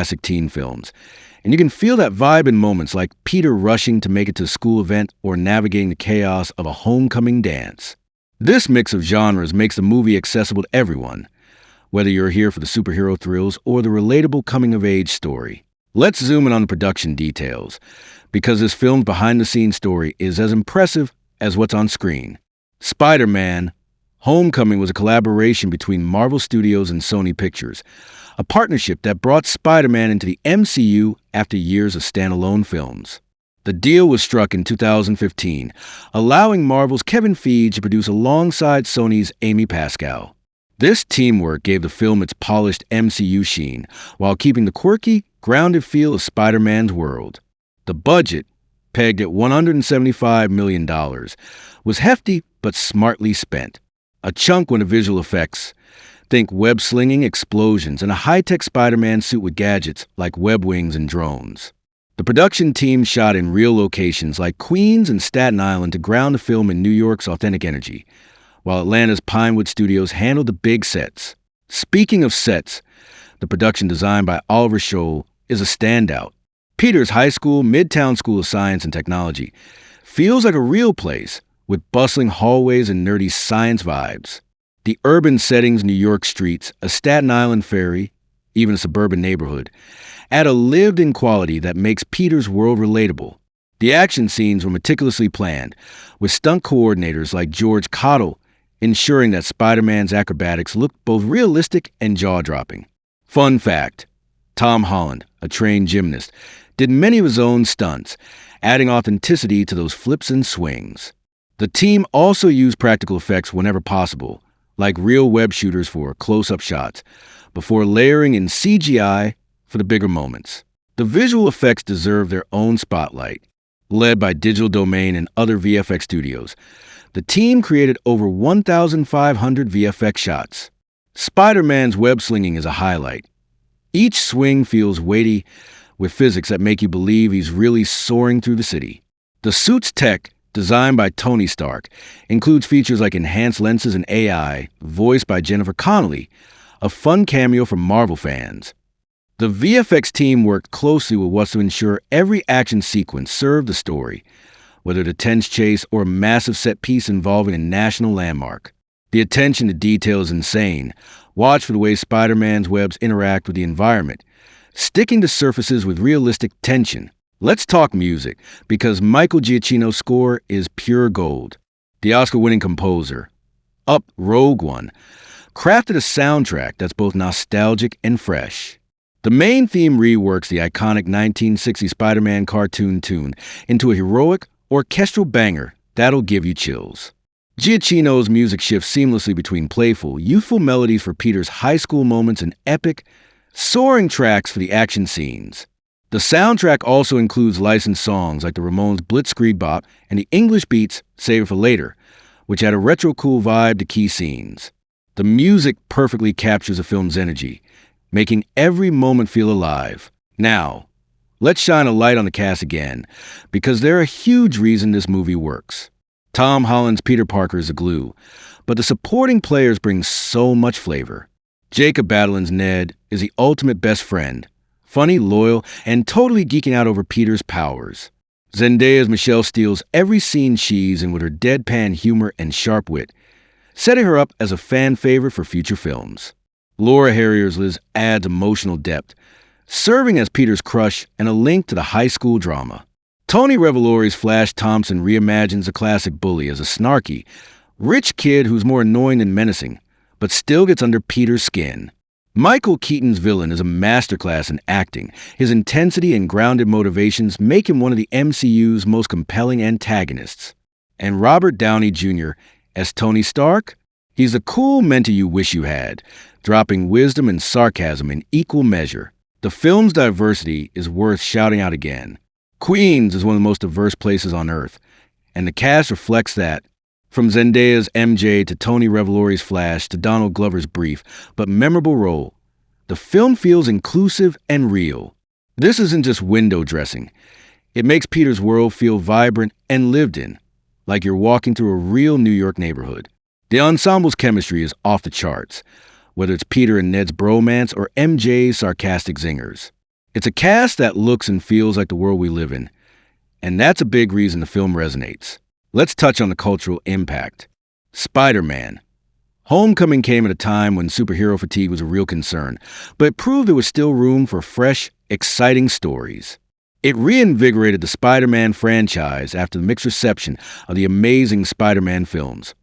classic teen films. And you can feel that vibe in moments like Peter rushing to make it to a school event or navigating the chaos of a homecoming dance. This mix of genres makes the movie accessible to everyone, whether you're here for the superhero thrills or the relatable coming-of-age story. Let's zoom in on the production details, because this film's behind-the-scenes story is as impressive as what's on screen. Spider-Man: Homecoming was a collaboration between Marvel Studios and Sony Pictures, a partnership that brought Spider-Man into the MCU after years of standalone films. The deal was struck in 2015, allowing Marvel's Kevin Feige to produce alongside Sony's Amy Pascal. This teamwork gave the film its polished MCU sheen, while keeping the quirky, grounded feel of Spider-Man's world. The budget, pegged at $175 million, was hefty but smartly spent. A chunk went to visual effects. Think web-slinging explosions and a high-tech Spider-Man suit with gadgets like web wings and drones. The production team shot in real locations like Queens and Staten Island to ground the film in New York's authentic energy, while Atlanta's Pinewood Studios handled the big sets. Speaking of sets, the production designed by Oliver Scholl is a standout. Peter's high school, Midtown School of Science and Technology, feels like a real place, with bustling hallways and nerdy science vibes. The urban settings, New York streets, a Staten Island ferry, even a suburban neighborhood, add a lived-in quality that makes Peter's world relatable. The action scenes were meticulously planned, with stunt coordinators like George Cottle ensuring that Spider-Man's acrobatics looked both realistic and jaw-dropping. Fun fact: Tom Holland, a trained gymnast, did many of his own stunts, adding authenticity to those flips and swings. The team also used practical effects whenever possible, like real web shooters for close-up shots, before layering in CGI for the bigger moments. The visual effects deserve their own spotlight. Led by Digital Domain and other VFX studios, the team created over 1,500 VFX shots. Spider-Man's web-slinging is a highlight. Each swing feels weighty, with physics that make you believe he's really soaring through the city. The suit's tech, designed by Tony Stark, includes features like enhanced lenses and AI, voiced by Jennifer Connelly, a fun cameo for Marvel fans. The VFX team worked closely with what's to ensure every action sequence served the story, whether the tense chase or a massive set piece involving a national landmark. The attention to detail is insane. Watch for the way Spider-Man's webs interact with the environment, sticking to surfaces with realistic tension. Let's talk music, because Michael Giacchino's score is pure gold. The Oscar-winning composer, Rogue One, crafted a soundtrack that's both nostalgic and fresh. The main theme reworks the iconic 1960 Spider-Man cartoon tune into a heroic, orchestral banger that'll give you chills. Giacchino's music shifts seamlessly between playful, youthful melodies for Peter's high school moments and epic, soaring tracks for the action scenes. The soundtrack also includes licensed songs like the Ramones' Blitzkrieg Bop and the English Beats' Save It for Later, which add a retro-cool vibe to key scenes. The music perfectly captures the film's energy, making every moment feel alive. Now, let's shine a light on the cast again, because they're a huge reason this movie works. Tom Holland's Peter Parker is a glue, but the supporting players bring so much flavor. Jacob Batalon's Ned is the ultimate best friend, funny, loyal, and totally geeking out over Peter's powers. Zendaya's Michelle steals every scene she's in with her deadpan humor and sharp wit, setting her up as a fan favorite for future films. Laura Harrier's Liz adds emotional depth, serving as Peter's crush and a link to the high school drama. Tony Revolori's Flash Thompson reimagines a classic bully as a snarky, rich kid who's more annoying than menacing, but still gets under Peter's skin. Michael Keaton's villain is a masterclass in acting. His intensity and grounded motivations make him one of the MCU's most compelling antagonists. And Robert Downey Jr. as Tony Stark? He's the cool mentor you wish you had, dropping wisdom and sarcasm in equal measure. The film's diversity is worth shouting out again. Queens is one of the most diverse places on Earth, and the cast reflects that. From Zendaya's MJ to Tony Revolori's Flash to Donald Glover's brief but memorable role, the film feels inclusive and real. This isn't just window dressing. It makes Peter's world feel vibrant and lived in, like you're walking through a real New York neighborhood. The ensemble's chemistry is off the charts, whether it's Peter and Ned's bromance or MJ's sarcastic zingers. It's a cast that looks and feels like the world we live in, and that's a big reason the film resonates. Let's touch on the cultural impact. Spider-Man. Homecoming came at a time when superhero fatigue was a real concern, but it proved there was still room for fresh, exciting stories. It reinvigorated the Spider-Man franchise after the mixed reception of the amazing Spider-Man films.